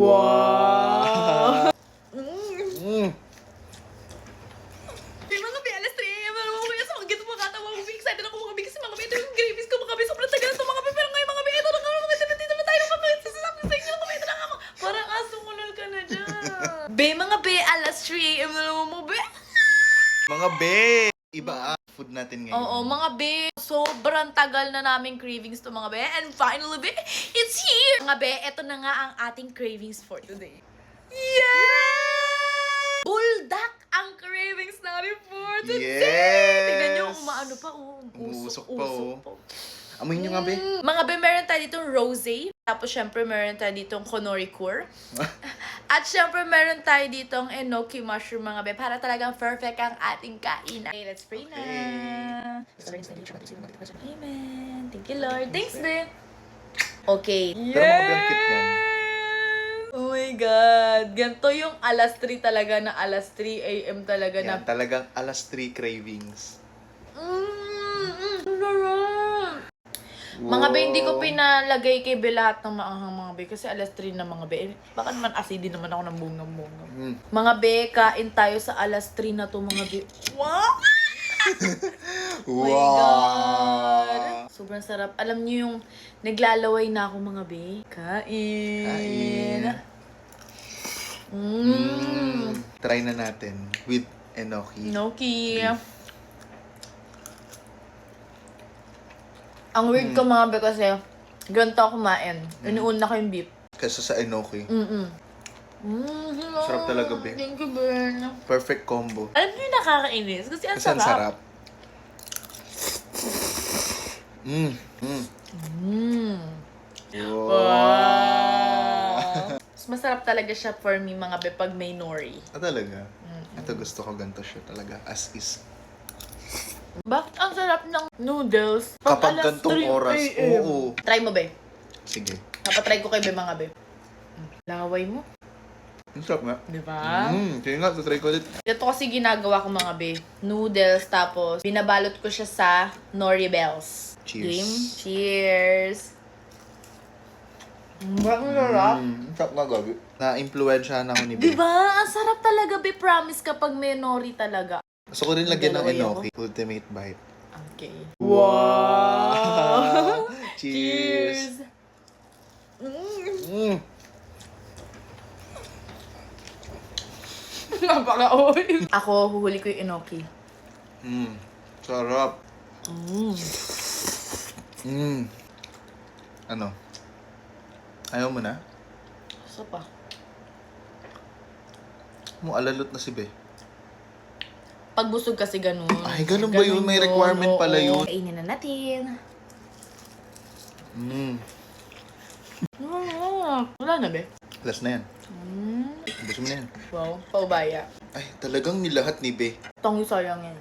Wow! Hey, mga be, alas 3 a.m. na naman kuya. Sa mga ganito mga katawa. Mga be, excited ako mga be. Kasi mga be, ito yung gravies ko mga be. Sobrang tagal ito mga be. Pero ngayon mga be, ito na nga mga be. Dito na tayo mga be. Sasasabi sa inyo mga be. Ito na nga mga. Parang asong ulol ka na dyan. Be, mga be, alas 3 a.m. na naman mga be. Mga be! Iba ang food natin ngayon. Oo, mga be, sobrang tagal na naming cravings to mga be. And finally, be, it's here! Mga be, eto na nga ang ating cravings for today. Yeah! Buldak ang cravings natin for today! Yes! Tignan nyo, umaano pa, Umuusok pa, Amoy nyo nga be. Mga be, meron tayo ditong rosé. Tapos, syempre, meron tayo ditong konorikur. At syempre, meron tayo ditong enoki mushroom, mga be. Para talagang perfect ang ating kainan. Okay, let's pray na. Amen. Thank you, Lord. Thanks, be. Okay. Pero mga be, ang cute yan. Oh my God. Ganito yung alas 3 talaga na alas 3 a.m. talaga Yan, na. talagang alas 3 cravings. Mga be, hindi ko pinalagay kay be lahat ng maanghang mga be. Kasi alas 3 na mga be. Baka naman acidin naman ako ng bunga-bunga. Mga be, kain tayo sa alas 3 na to mga be. Wow! Oh my God! Sobrang sarap. Alam niyo yung naglalaway na ako mga be. Kain! Try na natin with enoki. Enoki. Ang weird ko mga be kasi, ganito ako kumain. Inuuna ko yung beef. Kaysa sa enoki. Sarap talaga, be. Thank you, Ben. Perfect combo. Alam niyo yung nakakainis? Kasi ang Kasi ang sarap. sarap. Wow! Mas masarap talaga siya for me mga be pag may nori. Talaga? Ito gusto ko ganito siya talaga. As is. Bakit ang sarap ng noodles Kapag alas gantong 3 oras, a.m.? oo. Try mo, be. Sige. Napatry ko kay be mga be. Laway mo. Ang sarap nga. Di ba? Sige nga, try ko ulit. Ito kasi ginagawa ko mga be. Noodles, tapos binabalot ko siya sa nori bells. Cheers. Game. Cheers! Bakit sarap? Ang sarap nga, gabi. Na-influensyahan ako ni Di Be. ba? Ang sarap talaga, be. Promise kapag may nori talaga. Gusto ko rin lagyan ng Dalaway enoki. Ultimate bite. Okay. Wow! Cheers! Napaka-oil. Ako, huhuli ko yung enoki. Sarap. Ano? Ayaw mo na? Gusto pa. Mo alalot na si Be. Pag busog kasi ganun. Ay, ganun ba yun? May requirement pala yun. Kainin na natin. Wala na, be. Last na yan. Gusto mo na yan. Wow, paubaya. Ay, talagang nilahat ni Be. Itong yung sayang yan.